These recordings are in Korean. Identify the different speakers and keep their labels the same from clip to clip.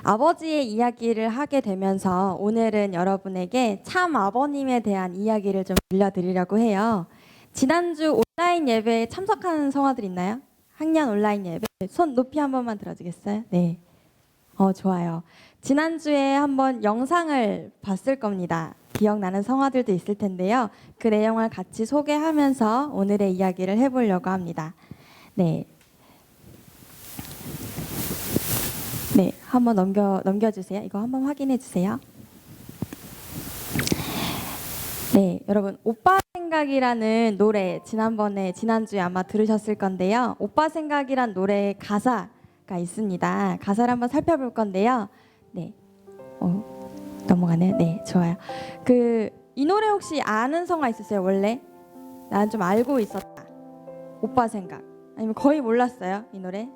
Speaker 1: 아버지의 이야기를 하게 되면서 오늘은 여러분에게 참 아버님에 대한 이야기를 좀 들려드리려고 해요. 지난주 온라인 예배에 참석하는 성화들 있나요? 학년 온라인 예배 손 높이 한 번만 들어주겠어요? 네. 좋아요. 지난주에 한번 영상을 봤을 겁니다. 기억나는 성화들도 있을 텐데요. 그 내용을 같이 소개하면서 오늘의 이야기를 해보려고 합니다. 네. 네, 한번 넘겨주세요. 이거 한번 확인해 주세요. 네, 여러분, 오빠 생각이라는 노래 지난주에 아마 들으셨을 건데요. 오빠 생각이란 노래의 가사가 있습니다. 가사를 한번 살펴볼 건데요. 네, 넘어가네요. 네, 좋아요. 이 노래 혹시 아는 성화 있으세요? 원래 난 좀 알고 있었다. 오빠 생각. 아니면 거의 몰랐어요? 이 노래?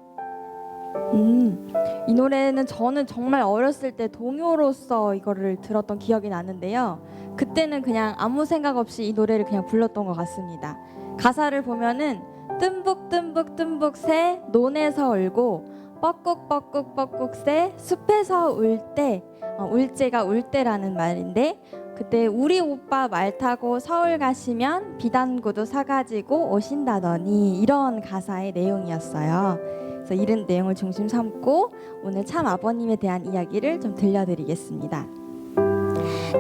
Speaker 1: 이 노래는 저는 정말 어렸을 때 동요로서 이거를 들었던 기억이 나는데요. 그때는 그냥 아무 생각 없이 이 노래를 그냥 불렀던 것 같습니다. 가사를 보면은 뜸북 새 논에서 울고 뻐꾹 새 숲에서 울 때, 울제가 울 때라는 말인데, 그때 우리 오빠 말 타고 서울 가시면 비단구도 사가지고 오신다더니, 이런 가사의 내용이었어요. 그래서 이런 내용을 중심 삼고 오늘 참 아버님에 대한 이야기를 좀 들려드리겠습니다.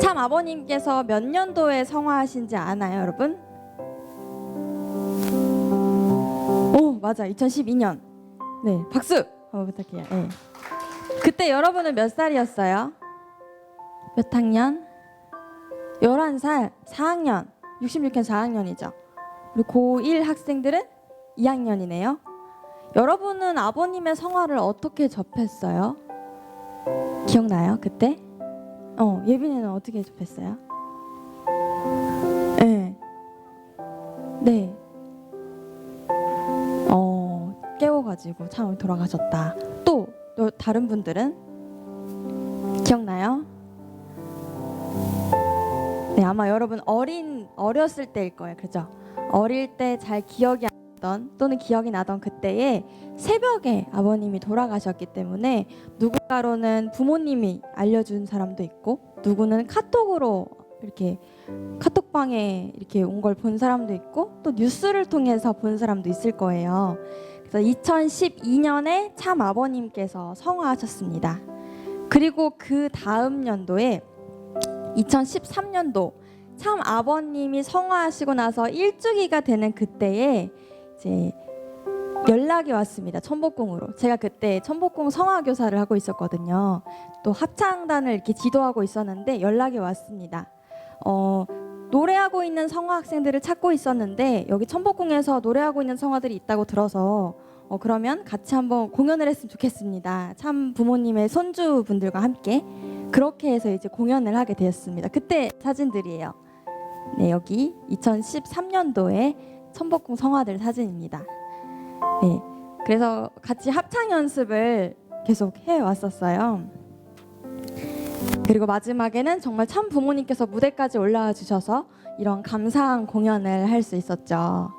Speaker 1: 참 아버님께서 몇 년도에 성화하신지 아나요, 여러분? 오, 맞아, 2012년. 네, 박수 부탁해요. 네. 그때 여러분은 몇 살이었어요? 몇 학년? 11살, 4학년, 66년 4학년이죠. 그리고 고1 학생들은 2학년이네요. 여러분은 아버님의 성화를 어떻게 접했어요? 기억나요? 그때? 예빈이는 어떻게 접했어요? 네. 네. 깨워가지고 참 돌아가셨다. 또 다른 분들은? 기억나요? 네, 아마 여러분 어렸을 때일 거예요. 그죠? 어릴 때 잘 기억이 안 나던 또는 기억이 나던 그때에 새벽에 아버님이 돌아가셨기 때문에 누군가로는 부모님이 알려준 사람도 있고 누구는 카톡으로 이렇게 카톡방에 이렇게 온 걸 본 사람도 있고 또 뉴스를 통해서 본 사람도 있을 거예요. 그래서 2012년에 참 아버님께서 성화하셨습니다. 그리고 그 다음 연도에 2013년도 참 아버님이 성화하시고 나서 1주기가 되는 그때에 이제 연락이 왔습니다. 천복궁으로. 제가 그때 천복궁 성화교사를 하고 있었거든요. 또 합창단을 이렇게 지도하고 있었는데 연락이 왔습니다. 노래하고 있는 성화 학생들을 찾고 있었는데 여기 천복궁에서 노래하고 있는 성화들이 있다고 들어서 그러면 같이 한번 공연을 했으면 좋겠습니다. 참 부모님의 손주분들과 함께 그렇게 해서 이제 공연을 하게 되었습니다. 그때 사진들이에요. 네, 여기 2013년도에 천복궁 성화들 사진입니다. 네, 그래서 같이 합창 연습을 계속 해왔었어요. 그리고 마지막에는 정말 참 부모님께서 무대까지 올라와 주셔서 이런 감사한 공연을 할 수 있었죠.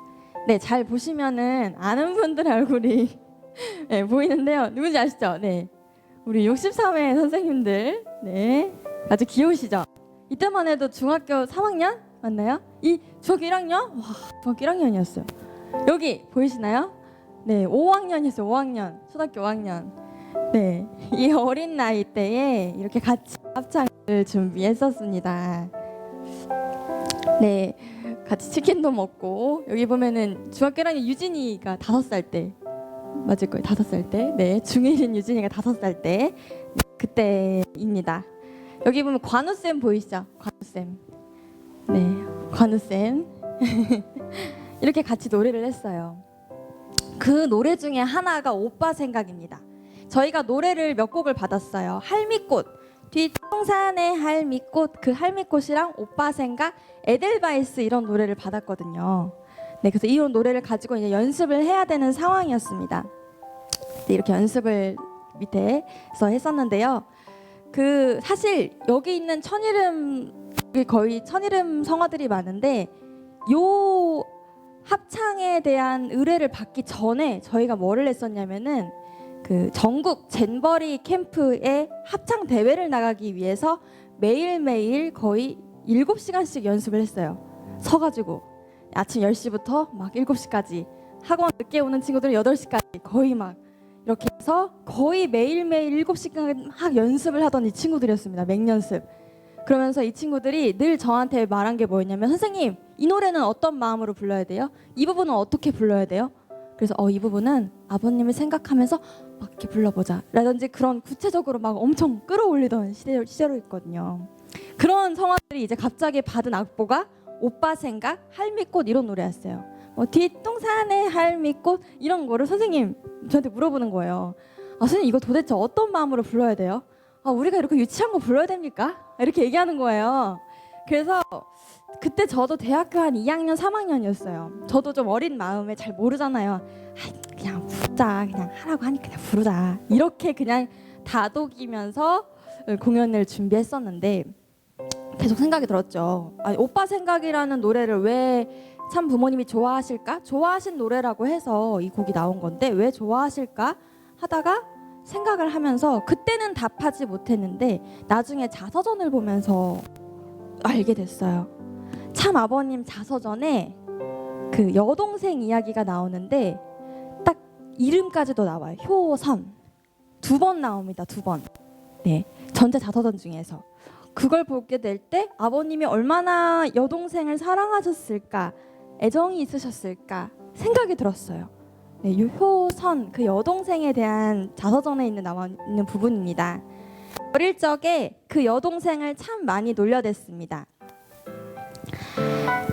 Speaker 1: 네, 잘 보시면은 아는 분들의 얼굴이 네, 보이는데요. 누군지 아시죠? 네, 우리 63회 선생님들, 네, 아주 귀여우시죠? 이때만 해도 중학교 3학년 맞나요? 이 중학교 1학년? 와, 중학교 1학년이었어요. 여기 보이시나요? 네, 5학년이었어요. 5학년, 초등학교 5학년. 네, 이 어린 나이 때에 이렇게 같이 합창을 준비했었습니다. 네, 같이 치킨도 먹고 여기 보면은 중학교 1학년 유진이가 5살 때 맞을 거예요. 5살 때. 네, 중1인 유진이가 5살 때 네, 그때입니다. 여기 보면 관우쌤 보이시죠? 관우쌤. 네, 관우쌤. 이렇게 같이 노래를 했어요. 그 노래 중에 하나가 오빠 생각입니다. 저희가 노래를 몇 곡을 받았어요. 할미꽃, 뒷동산의 할미꽃, 그 할미꽃이랑 오빠 생각, 에델바이스 이런 노래를 받았거든요. 네, 그래서 이런 노래를 가지고 이제 연습을 해야 되는 상황이었습니다. 네, 이렇게 연습을 밑에서 했었는데요. 사실 여기 있는 거의 천이름 성화들이 많은데 요 합창에 대한 의뢰를 받기 전에 저희가 뭐를 했었냐면은 그 전국 잼버리 캠프에 합창 대회를 나가기 위해서 매일매일 거의 7시간씩 연습을 했어요. 서가지고 아침 10시부터 막 7시까지, 학원 늦게 오는 친구들은 8시까지 거의 막 이렇게 해서 거의 매일매일 7시간 막 연습을 하던 이 친구들이었습니다. 맹연습. 그러면서 이 친구들이 늘 저한테 말한 게 뭐였냐면, 선생님, 이 노래는 어떤 마음으로 불러야 돼요? 이 부분은 어떻게 불러야 돼요? 그래서 이 부분은 아버님을 생각하면서 막 이렇게 불러보자 라든지 그런 구체적으로 막 엄청 끌어올리던 시절이었거든요. 그런 성화들이 이제 갑자기 받은 악보가 오빠 생각, 할미꽃 이런 노래였어요. 뒷동산의 할미꽃 이런 거를 선생님 저한테 물어보는 거예요. 선생님 이거 도대체 어떤 마음으로 불러야 돼요? 우리가 이렇게 유치한 거 불러야 됩니까? 이렇게 얘기하는 거예요. 그래서 그때 저도 대학교 한 2학년 3학년이었어요. 저도 좀 어린 마음에 잘 모르잖아요. 그냥 부르자, 그냥 하라고 하니까 그냥 부르자, 이렇게 그냥 다독이면서 공연을 준비했었는데 계속 생각이 들었죠. 오빠 생각이라는 노래를 왜 참 부모님이 좋아하실까? 좋아하신 노래라고 해서 이 곡이 나온 건데 왜 좋아하실까? 하다가 생각을 하면서 그때는 답하지 못했는데 나중에 자서전을 보면서 알게 됐어요. 참 아버님 자서전에 그 여동생 이야기가 나오는데 딱 이름까지도 나와요. 효선 2번 나옵니다. 2번. 네, 전체 자서전 중에서. 그걸 보게 될 때 아버님이 얼마나 여동생을 사랑하셨을까, 애정이 있으셨을까 생각이 들었어요. 네, 효선 그 여동생에 대한 자서전에 나와 있는 부분입니다. 어릴 적에 그 여동생을 참 많이 놀려댔습니다.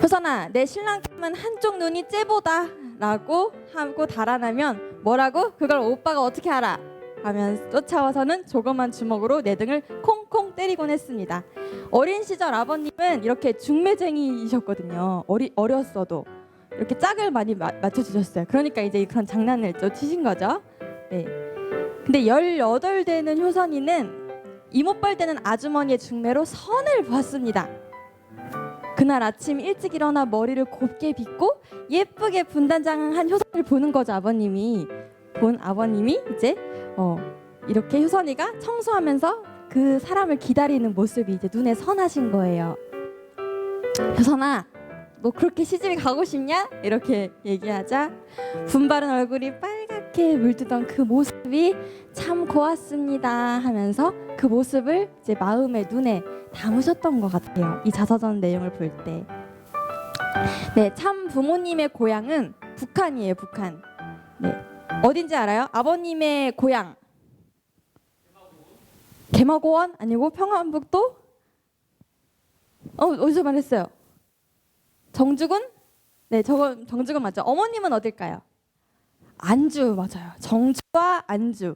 Speaker 1: 효선아, 내 신랑감은 한쪽 눈이 째보다 라고 하고 달아나면 뭐라고? 그걸 오빠가 어떻게 알아? 하면서 쫓아와서는 조그만 주먹으로 내 등을 콩콩 때리곤 했습니다. 어린 시절 아버님은 이렇게 중매쟁이이셨거든요. 어렸어도 이렇게 짝을 많이 맞춰주셨어요. 그러니까 이제 그런 장난을 또 치신 거죠. 네. 근데 18 되는 효선이는 이모뻘 되는 아주머니의 중매로 선을 보았습니다. 그날 아침 일찍 일어나 머리를 곱게 빗고 예쁘게 분단장한 효선을 보는 거죠. 아버님이 이제 이렇게 효선이가 청소하면서 그 사람을 기다리는 모습이 이제 눈에 선하신 거예요. 효선아, 너 그렇게 시집이 가고 싶냐? 이렇게 얘기하자 분바른 얼굴이 빨갛게 물드던 그 모습이 참 고왔습니다 하면서 그 모습을 이제 마음에 눈에 담으셨던 것 같아요. 이 자서전 내용을 볼 때. 네, 참 부모님의 고향은 북한이에요. 북한. 네, 어딘지 알아요? 아버님의 고향 개마고원 아니고 평안북도? 어디서 말했어요? 정주군? 네, 저건 정주군 맞죠? 어머님은 어딜까요? 안주 맞아요. 정주와 안주.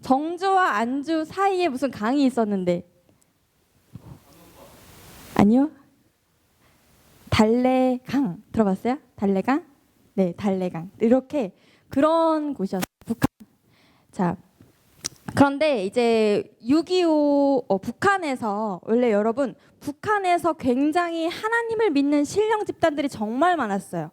Speaker 1: 정주와 안주 사이에 무슨 강이 있었는데. 아니요. 달래강 들어봤어요? 달래강? 네, 달래강. 이렇게 그런 곳이었어요. 북한. 자, 그런데 이제 6.25 북한에서 원래 여러분 북한에서 굉장히 하나님을 믿는 신령 집단들이 정말 많았어요.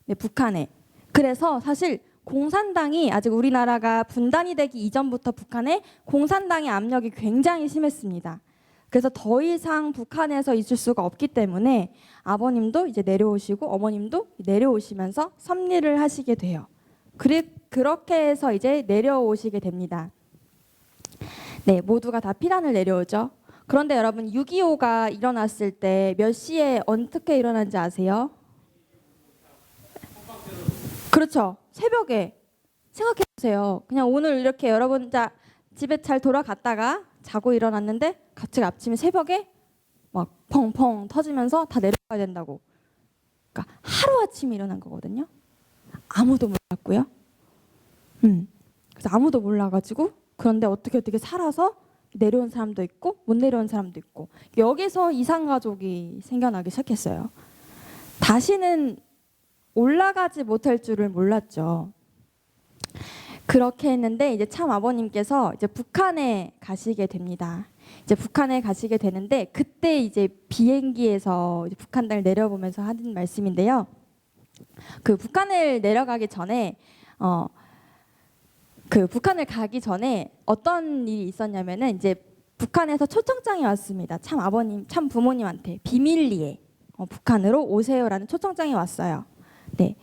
Speaker 1: 네, 북한에. 그래서 사실 공산당이 아직 우리나라가 분단이 되기 이전부터 북한에 공산당의 압력이 굉장히 심했습니다. 그래서 더 이상 북한에서 있을 수가 없기 때문에 아버님도 이제 내려오시고 어머님도 내려오시면서 섭리를 하시게 돼요. 그렇게 해서 이제 내려오시게 됩니다. 네, 모두가 다 피난을 내려오죠. 그런데 여러분 6.25가 일어났을 때 몇 시에 어떻게 일어난지 아세요? 그렇죠. 새벽에. 생각해 보세요. 그냥 오늘 이렇게 여러분 집에 잘 돌아갔다가 자고 일어났는데 갑자기 아침에 새벽에 막 펑펑 터지면서 다 내려가야 된다고. 그러니까 하루아침에 일어난 거거든요. 아무도 몰랐고요. 그래서 아무도 몰라가지고 그런데 어떻게 살아서 내려온 사람도 있고 못 내려온 사람도 있고 여기서 이산가족이 생겨나기 시작했어요. 다시는 올라가지 못할 줄을 몰랐죠. 그렇게 했는데 이제 참 아버님께서 이제 북한에 가시게 됩니다. 이제 북한에 가시게 되는데 그때 이제 비행기에서 이제 북한 땅을 내려보면서 하는 말씀인데요. 그 북한을 내려가기 전에 그 북한을 가기 전에 어떤 일이 있었냐면은 이제 북한에서 초청장이 왔습니다. 참 아버님, 참 부모님한테 비밀리에 북한으로 오세요라는 초청장이 왔어요. 네,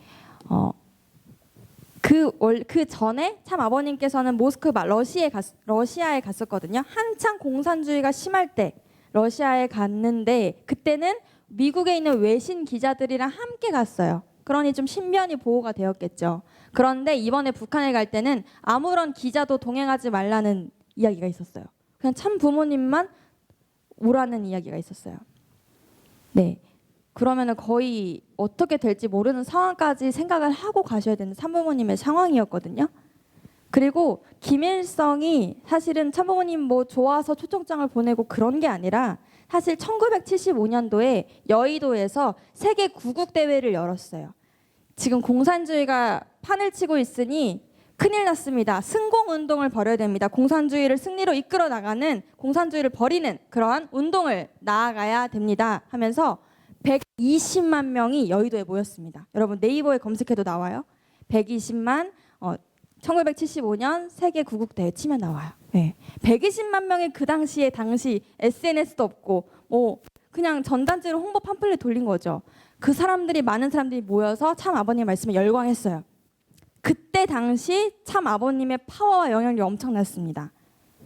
Speaker 1: 그 전에 참 아버님께서는 모스크바 러시아에 갔었거든요. 한창 공산주의가 심할 때 러시아에 갔는데 그때는 미국에 있는 외신 기자들이랑 함께 갔어요. 그러니 좀 신변이 보호가 되었겠죠. 그런데 이번에 북한에 갈 때는 아무런 기자도 동행하지 말라는 이야기가 있었어요. 그냥 참 부모님만 오라는 이야기가 있었어요. 네. 그러면은 거의 어떻게 될지 모르는 상황까지 생각을 하고 가셔야 되는 참부모님의 상황이었거든요. 그리고 김일성이 사실은 참부모님 뭐 좋아서 초청장을 보내고 그런 게 아니라 사실 1975년도에 여의도에서 세계 구국 대회를 열었어요. 지금 공산주의가 판을 치고 있으니 큰일 났습니다. 승공운동을 벌여야 됩니다. 공산주의를 승리로 이끌어 나가는, 공산주의를 버리는 그러한 운동을 나아가야 됩니다 하면서 120만 명이 여의도에 모였습니다. 여러분 네이버에 검색해도 나와요. 120만 1975년 세계 구국대회 치면 나와요. 네. 120만 명이 그 당시 SNS도 없고 뭐 그냥 전단지로 홍보 팜플렛 돌린 거죠. 그 사람들이, 많은 사람들이 모여서 참 아버님 말씀에 열광했어요. 그때 당시 참 아버님의 파워와 영향력이 엄청났습니다.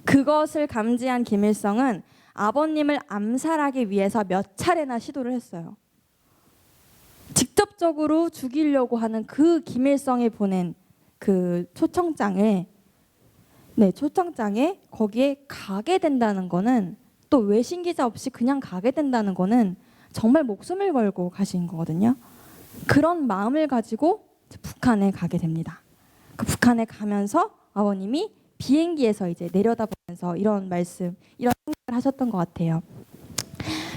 Speaker 1: 그것을 감지한 김일성은 아버님을 암살하기 위해서 몇 차례나 시도를 했어요. 직접적으로 죽이려고 하는 그 김일성이 보낸 그 초청장에 거기에 가게 된다는 거는, 또 외신 기자 없이 그냥 가게 된다는 거는 정말 목숨을 걸고 가신 거거든요. 그런 마음을 가지고 북한에 가게 됩니다. 그 북한에 가면서 아버님이 비행기에서 이제 내려다보면서 이런 말씀, 이런 생각을 하셨던 것 같아요.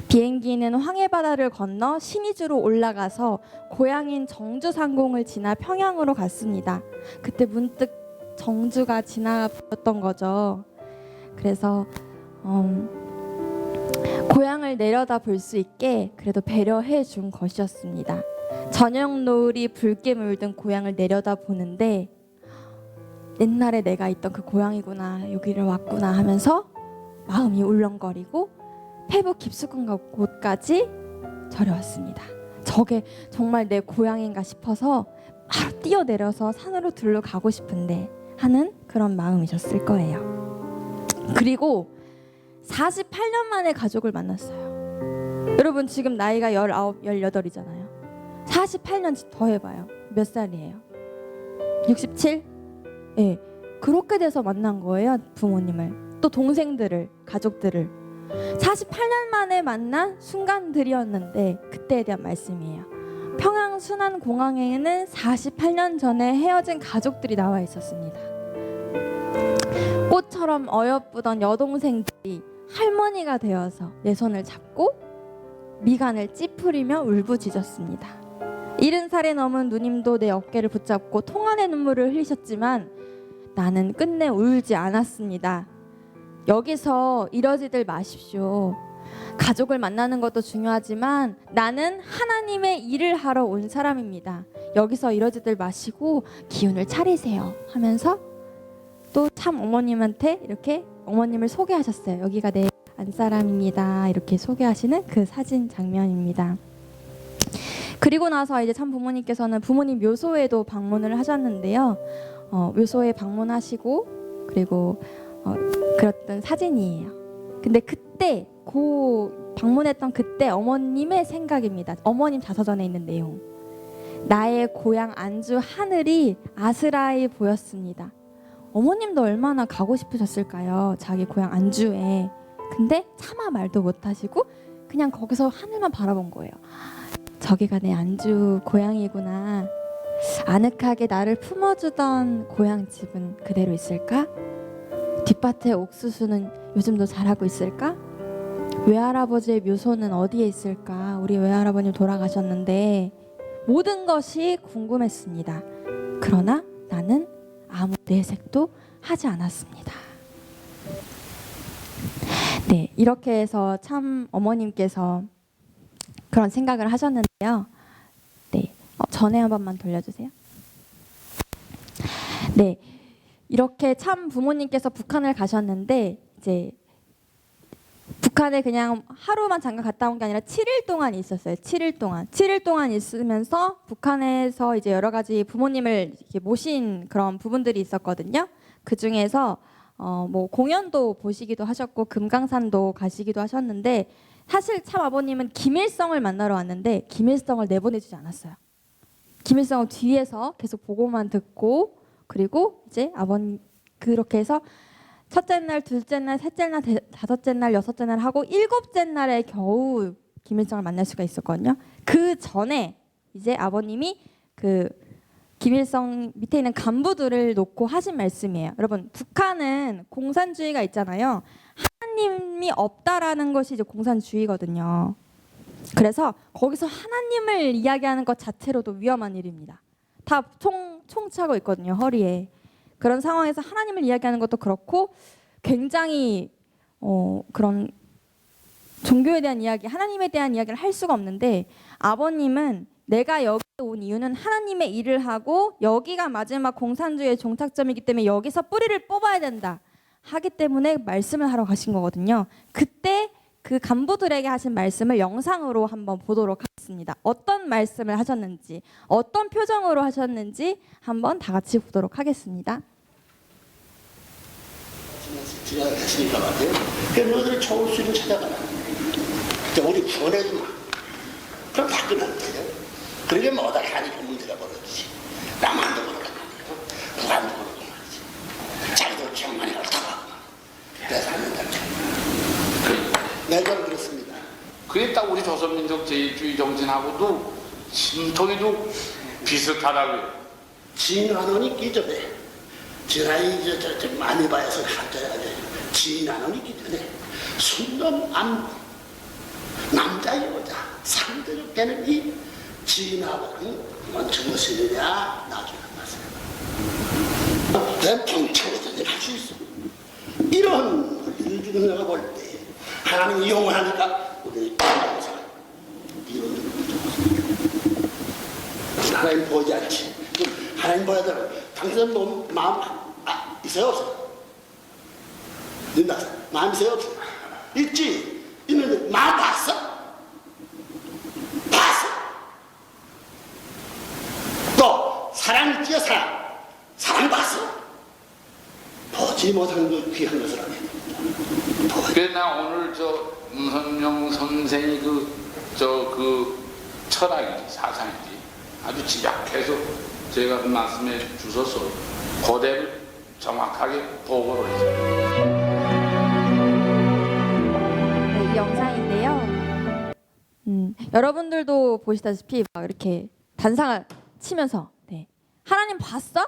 Speaker 1: 비행기는 황해바다를 건너 신의주로 올라가서 고향인 정주 상공을 지나 평양으로 갔습니다. 그때 문득 정주가 지나갔던 거죠. 그래서 고향을 내려다 볼 수 있게 그래도 배려해 준 것이었습니다. 저녁 노을이 붉게 물든 고향을 내려다 보는데 옛날에 내가 있던 그 고향이구나, 여기를 왔구나 하면서 마음이 울렁거리고 페북 깊숙한 곳까지 저려왔습니다. 저게 정말 내 고향인가 싶어서 바로 뛰어내려서 산으로 들러 가고 싶은데 하는 그런 마음이셨을 거예요. 그리고 48년 만에 가족을 만났어요. 여러분 지금 나이가 19, 18이잖아요. 48년 더 해봐요. 몇 살이에요? 67? 네, 그렇게 돼서 만난 거예요. 부모님을, 또 동생들을, 가족들을. 48년 만에 만난 순간들이었는데 그때에 대한 말씀이에요. 평양 순안공항에는 48년 전에 헤어진 가족들이 나와 있었습니다. 꽃처럼 어여쁘던 여동생들이 할머니가 되어서 내 손을 잡고 미간을 찌푸리며 울부짖었습니다. 70살이 넘은 누님도 내 어깨를 붙잡고 통한의 눈물을 흘리셨지만 나는 끝내 울지 않았습니다. 여기서 이러지들 마십시오. 가족을 만나는 것도 중요하지만 나는 하나님의 일을 하러 온 사람입니다. 여기서 이러지들 마시고 기운을 차리세요 하면서 또 참 어머님한테 이렇게 어머님을 소개하셨어요. 여기가 내 안사람입니다. 이렇게 소개하시는 그 사진 장면입니다. 그리고 나서 이제 참 부모님께서는 부모님 묘소에도 방문을 하셨는데요. 묘소에 방문하시고 그리고 그랬던 사진이에요. 근데 그때 방문했던 그때 어머님의 생각입니다. 어머님 자서전에 있는 내용. 나의 고향 안주 하늘이 아스라이 보였습니다. 어머님도 얼마나 가고 싶으셨을까요? 자기 고향 안주에. 근데 차마 말도 못하시고 그냥 거기서 하늘만 바라본 거예요. 저기가 내 안주 고향이구나. 아늑하게 나를 품어주던 고향집은 그대로 있을까? 뒷밭의 옥수수는 요즘도 자라고 있을까? 외할아버지의 묘소는 어디에 있을까? 우리 외할아버님 돌아가셨는데 모든 것이 궁금했습니다. 그러나 나는 아무 내색도 하지 않았습니다. 네, 이렇게 해서 참 어머님께서 그런 생각을 하셨는데요. 네, 전에 한 번만 돌려주세요. 네, 이렇게 참 부모님께서 북한을 가셨는데 이제 북한에 그냥 하루만 잠깐 갔다 온 게 아니라 7일 동안 있었어요. 7일 동안. 7일 동안 있으면서 북한에서 이제 여러 가지 부모님을 이렇게 모신 그런 부분들이 있었거든요. 그 중에서 뭐 공연도 보시기도 하셨고 금강산도 가시기도 하셨는데 사실 참 아버님은 김일성을 만나러 왔는데 김일성을 내보내주지 않았어요. 김일성을 뒤에서 계속 보고만 듣고 그리고 이제 아버님 그렇게 해서 첫째 날, 둘째 날, 셋째 날, 다섯째 날, 여섯째 날 하고 일곱째 날에 겨우 김일성을 만날 수가 있었거든요. 그 전에 이제 아버님이 그 김일성 밑에 있는 간부들을 놓고 하신 말씀이에요. 여러분, 북한은 공산주의가 있잖아요. 하나님이 없다라는 것이 이제 공산주의거든요. 그래서 거기서 하나님을 이야기하는 것 자체로도 위험한 일입니다. 다 총 차고 있거든요, 허리에. 그런 상황에서 하나님을 이야기하는 것도 그렇고 굉장히 그런 종교에 대한 이야기, 하나님에 대한 이야기를 할 수가 없는데 아버님은 내가 여기 온 이유는 하나님의 일을 하고 여기가 마지막 공산주의의 종착점이기 때문에 여기서 뿌리를 뽑아야 된다 하기 때문에 말씀을 하러 가신 거거든요. 그때 그 간부들에게 하신 말씀을 영상으로 한번 보도록 하겠습니다. 어떤 말씀을 하셨는지, 어떤 표정으로 하셨는지 한번 다 같이 보도록 하겠습니다.
Speaker 2: 지나갔으니까 말이에요. 그래서 너희들이 좋을 수 있는 찾아가라. 우리 구원해줘. 그럼 다 끝났대요. 그러게 뭐다 하니까 문제가 벌어지지. 남한도 그러고 말이에요. 북한도 그러고 말이지. 자기도 정만이 옳다고 하고 그래서 하는 거죠. 네, 저는 그렇습니다.
Speaker 3: 그게 딱 우리 조선민족 제1주의 정신하고도 신통이도 비슷하다고요.
Speaker 2: 진환원이 있기 전에 지나이 많이 봐서 한자가 진환원이 있기 전에 순놈 안무 남자 여자 상대적 개념이 진화하고는 먼저 무엇이느냐 나중에 말씀. 내 평창에서 할 수 있어. 이런 일 중에 내가 볼 때 하나님이 용어하니까 우리 인간사 이런 하나님 보지 않지. 하나님 보야 되는 당신 마음 있어요 없어요? 있나? 마음 있어요 없어요? 있지. 있는데 마음 봤어? 봤어. 또 사랑 있지요 사랑. 사랑 봤어? 보지 못한 그 귀한 것을 안 해.
Speaker 3: 그래 나 오늘 저 문선영 선생이 그 철학이지 사상이지 아주 집약해서 제가 그 말씀해 주셔서 그대를 정확하게 보고를 했어요.
Speaker 1: 네, 이 영상인데요. 여러분들도 보시다시피 막 이렇게 단상을 치면서 네. 하나님 봤어?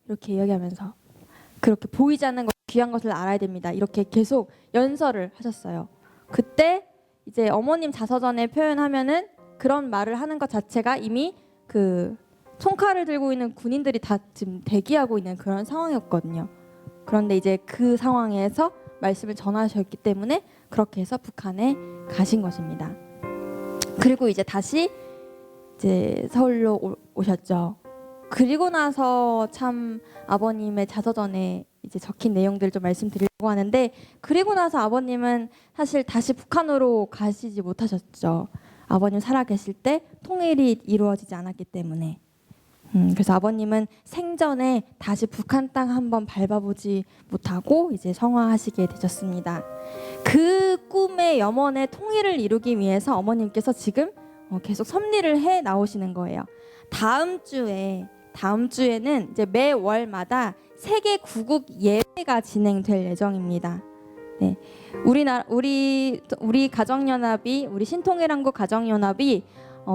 Speaker 1: 이렇게 이야기하면서 그렇게 보이지 않는 것 귀한 것을 알아야 됩니다. 이렇게 계속 연설을 하셨어요. 그때 이제 어머님 자서전에 표현하면은 그런 말을 하는 것 자체가 이미 그 총칼을 들고 있는 군인들이 다 지금 대기하고 있는 그런 상황이었거든요. 그런데 이제 그 상황에서 말씀을 전하셨기 때문에 그렇게 해서 북한에 가신 것입니다. 그리고 이제 다시 이제 서울로 오셨죠. 그리고 나서 참 아버님의 자서전에 이제 적힌 내용들을 좀 말씀드리려고 하는데 그리고 나서 아버님은 사실 다시 북한으로 가시지 못하셨죠. 아버님 살아계실 때 통일이 이루어지지 않았기 때문에 그래서 아버님은 생전에 다시 북한 땅 한번 밟아보지 못하고 이제 성화하시게 되셨습니다. 그 꿈의 염원의 통일을 이루기 위해서 어머님께서 지금 계속 섭리를 해 나오시는 거예요. 다음 주에는 이제 매월마다 세계 구국 예배가 진행될 예정입니다. 네, 우리 가정연합이 우리 신통일한국 가정연합이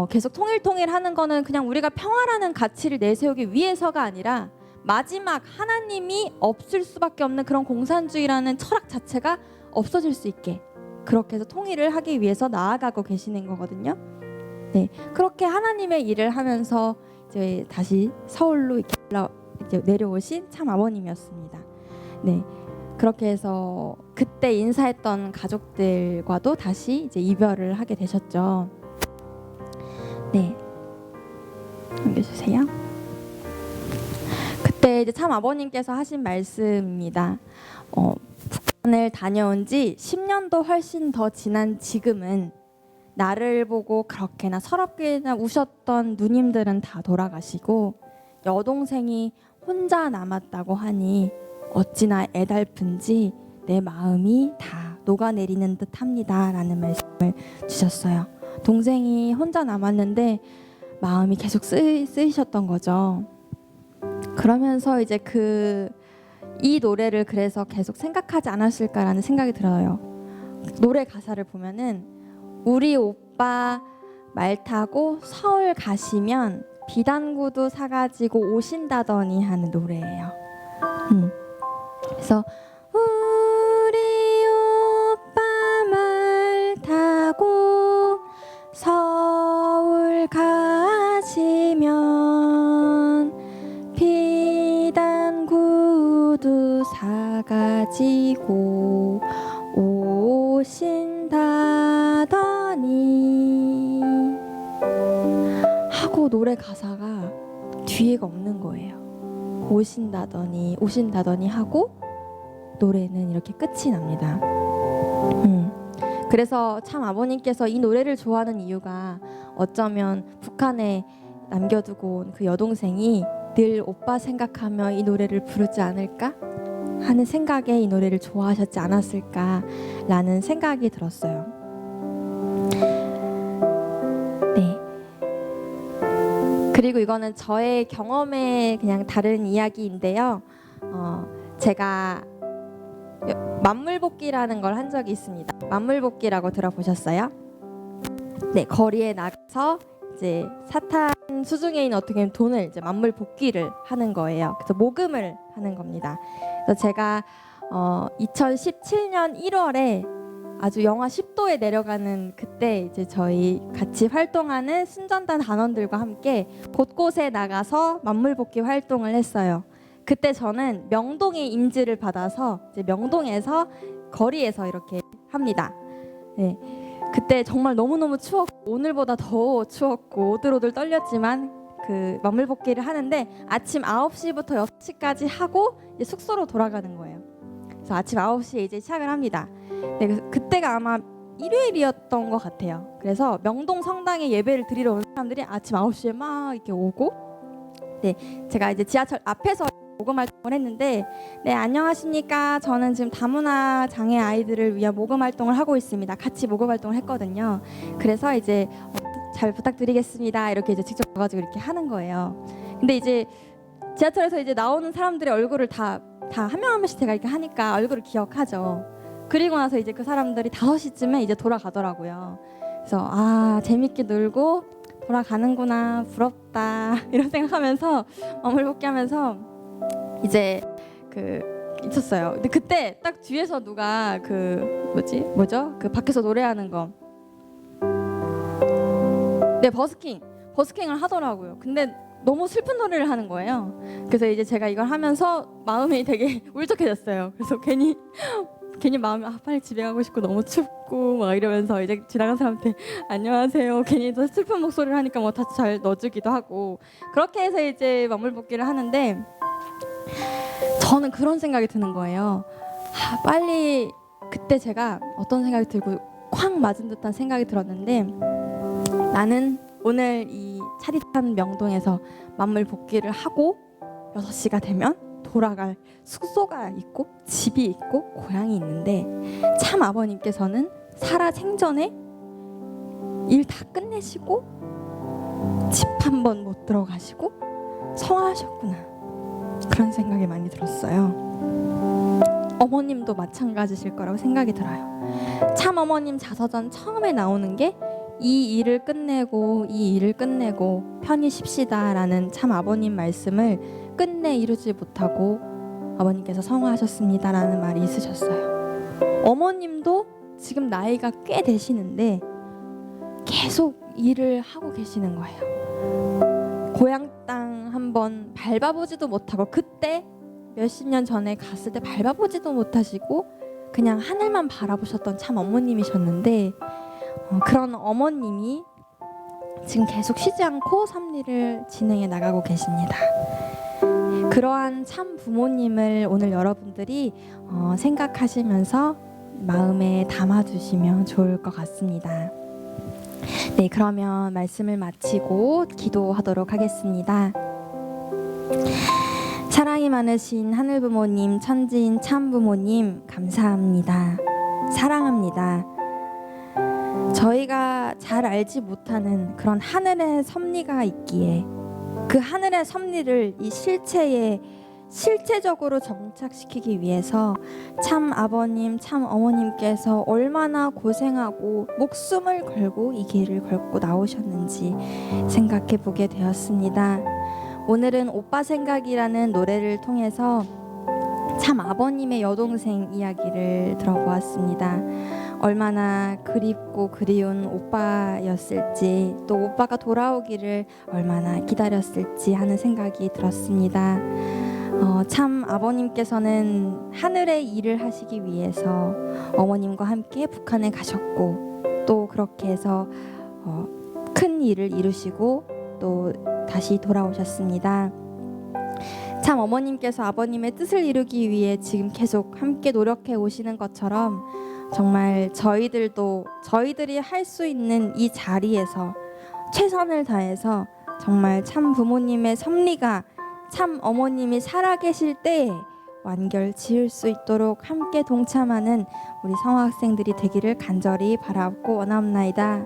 Speaker 1: 계속 통일하는 거는 그냥 우리가 평화라는 가치를 내세우기 위해서가 아니라 마지막 하나님이 없을 수밖에 없는 그런 공산주의라는 철학 자체가 없어질 수 있게 그렇게 해서 통일을 하기 위해서 나아가고 계시는 거거든요. 네, 그렇게 하나님의 일을 하면서 이제 다시 서울로 이제 내려오신 참 아버님이었습니다. 네, 그렇게 해서 그때 인사했던 가족들과도 다시 이제 이별을 하게 되셨죠. 네, 넘겨주세요. 그때 그때 이제 참 아버님께서 하신 말씀입니다. 북한을 다녀온 지 10년도 훨씬 더 지난 지금은 나를 보고 그렇게나 서럽게나 우셨던 누님들은 다 돌아가시고 여동생이 혼자 남았다고 하니 어찌나 애달픈지 내 마음이 다 녹아내리는 듯합니다 라는 말씀을 주셨어요. 동생이 혼자 남았는데 마음이 계속 쓰이셨던 거죠. 그러면서 이제 이 노래를 그래서 계속 생각하지 않았을까라는 생각이 들어요. 노래 가사를 보면은 우리 오빠 말 타고 서울 가시면 비단구두 사가지고 오신다더니 하는 노래예요. 그래서 우리 오빠 말 타고 서울 가시면 비단구두 사가지고 오신다더니 하고 노래 가사가 뒤에가 없는 거예요. 오신다더니 하고 노래는 이렇게 끝이 납니다. 그래서 참 아버님께서 이 노래를 좋아하는 이유가 어쩌면 북한에 남겨두고 온 그 여동생이 늘 오빠 생각하며 이 노래를 부르지 않을까 하는 생각에 이 노래를 좋아하셨지 않았을까라는 생각이 들었어요. 네. 그리고 이거는 저의 경험의 그냥 다른 이야기인데요. 제가 만물복귀라는 걸 한 적이 있습니다. 만물복귀라고 들어보셨어요? 네, 거리에 나가서 이제 사탄 수중에 있는 어떻게 보면 돈을 이제 만물복귀를 하는 거예요. 그래서 모금을 하는 겁니다. 그래서 제가 2017년 1월에 아주 영하 10도에 내려가는 그때 이제 저희 같이 활동하는 순전단 단원들과 함께 곳곳에 나가서 만물복귀 활동을 했어요. 그때 저는 명동의 임지를 받아서 이제 명동에서 거리에서 이렇게 합니다. 네. 그때 정말 너무너무 추웠고 오늘보다 더 추웠고 오들오들 떨렸지만 그 만물복귀를 하는데 아침 9시부터 6시까지 하고 이제 숙소로 돌아가는 거예요. 그래서 아침 9시에 이제 시작을 합니다. 네, 그때가 아마 일요일이었던 것 같아요. 그래서 명동 성당에 예배를 드리러 온 사람들이 아침 9시에 막 이렇게 오고, 네, 제가 이제 지하철 앞에서 모금 활동을 했는데, 네, 안녕하십니까. 저는 지금 다문화 장애 아이들을 위한 모금 활동을 하고 있습니다. 같이 모금 활동을 했거든요. 그래서 이제 잘 부탁드리겠습니다. 이렇게 이제 직접 가가지고 이렇게 하는 거예요. 근데 이제 지하철에서 이제 나오는 사람들의 얼굴을 다 한 명 한 명씩 제가 이렇게 하니까 얼굴을 기억하죠. 그리고 나서 이제 그 사람들이 5시쯤에 이제 돌아가더라고요. 그래서 재밌게 놀고 돌아가는구나, 부럽다 이런 생각하면서 만물복귀하면서 이제 있었어요. 근데 그때 딱 뒤에서 누가 뭐죠? 그 밖에서 노래하는 거. 네, 버스킹을 하더라고요. 근데 너무 슬픈 노래를 하는 거예요. 그래서 이제 제가 이걸 하면서 마음이 되게 울적해졌어요. 그래서 괜히 마음이 빨리 집에 가고 싶고 너무 춥고 막 이러면서 이제 지나간 사람한테 안녕하세요. 괜히 더 슬픈 목소리를 하니까 뭐 다 잘 넣어주기도 하고 그렇게 해서 이제 만물복귀를 하는데 저는 그런 생각이 드는 거예요. 빨리 그때 제가 어떤 생각이 들고 쾅 맞은 듯한 생각이 들었는데 나는 오늘 이 차디찬 명동에서 만물복귀를 하고 6시가 되면 돌아갈 숙소가 있고 집이 있고 고향이 있는데 참 아버님께서는 살아생전에 일 다 끝내시고 집 한 번 못 들어가시고 성화하셨구나 그런 생각이 많이 들었어요. 어머님도 마찬가지실 거라고 생각이 들어요. 참 어머님 자서전 처음에 나오는 게 이 일을 끝내고 편히 쉽시다라는 참 아버님 말씀을 끝내 이루지 못하고 아버님께서 성화하셨습니다라는 말이 있으셨어요. 어머님도 지금 나이가 꽤 되시는데 계속 일을 하고 계시는 거예요. 고향 땅 한번 밟아보지도 못하고 그때 몇십 년 전에 갔을 때 밟아보지도 못하시고 그냥 하늘만 바라보셨던 참 어머님이셨는데 그런 어머님이 지금 계속 쉬지 않고 섭리를 진행해 나가고 계십니다. 그러한 참 부모님을 오늘 여러분들이 생각하시면서 마음에 담아두시면 좋을 것 같습니다. 네, 그러면 말씀을 마치고 기도하도록 하겠습니다. 사랑이 많으신 하늘 부모님, 천지인 참 부모님, 감사합니다. 사랑합니다. 저희가 잘 알지 못하는 그런 하늘의 섭리가 있기에 그 하늘의 섭리를 이 실체에 실체적으로 정착시키기 위해서 참 아버님, 참 어머님께서 얼마나 고생하고 목숨을 걸고 이 길을 걸고 나오셨는지 생각해 보게 되었습니다. 오늘은 오빠 생각이라는 노래를 통해서 참 아버님의 여동생 이야기를 들어보았습니다. 얼마나 그립고 그리운 오빠였을지, 또 오빠가 돌아오기를 얼마나 기다렸을지 하는 생각이 들었습니다. 참 아버님께서는 하늘의 일을 하시기 위해서 어머님과 함께 북한에 가셨고, 또 그렇게 해서 큰 일을 이루시고 또 다시 돌아오셨습니다. 참 어머님께서 아버님의 뜻을 이루기 위해 지금 계속 함께 노력해 오시는 것처럼 정말 저희들도 저희들이 할 수 있는 이 자리에서 최선을 다해서 정말 참 부모님의 섭리가 참 어머님이 살아계실 때에 완결 지을 수 있도록 함께 동참하는 우리 성학생들이 되기를 간절히 바라옵고 원하옵나이다.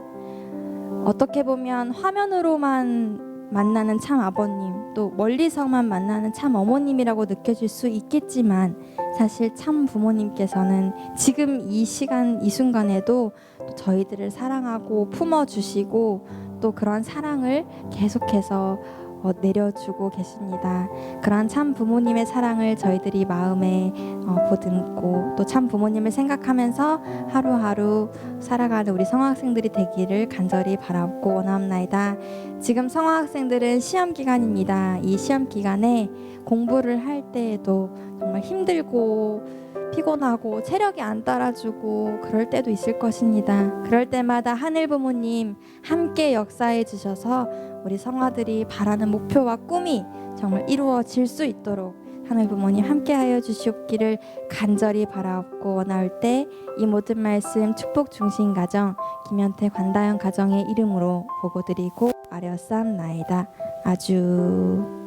Speaker 1: 어떻게 보면 화면으로만 만나는 참 아버님, 또 멀리서만 만나는 참 어머님이라고 느껴질 수 있겠지만 사실 참 부모님께서는 지금 이 시간 이 순간에도 또 저희들을 사랑하고 품어주시고 또 그런 사랑을 계속해서 내려주고 계십니다. 그러한 참 부모님의 사랑을 저희들이 마음에 보듬고 또 참 부모님을 생각하면서 하루하루 살아가는 우리 성학생들이 되기를 간절히 바라옵고 원하옵나이다. 지금 성학생들은 시험 기간입니다. 이 시험 기간에 공부를 할 때에도 정말 힘들고 피곤하고 체력이 안 따라주고 그럴 때도 있을 것입니다. 그럴 때마다 하늘 부모님 함께 역사해 주셔서 우리 성아들이 바라는 목표와 꿈이 정말 이루어질 수 있도록 하늘 부모님 함께하여 주시옵기를 간절히 바라옵고 원하올 때 이 모든 말씀 축복 중심 가정 김현태 관다영 가정의 이름으로 보고드리고 아뢰었사옵나이다. 아주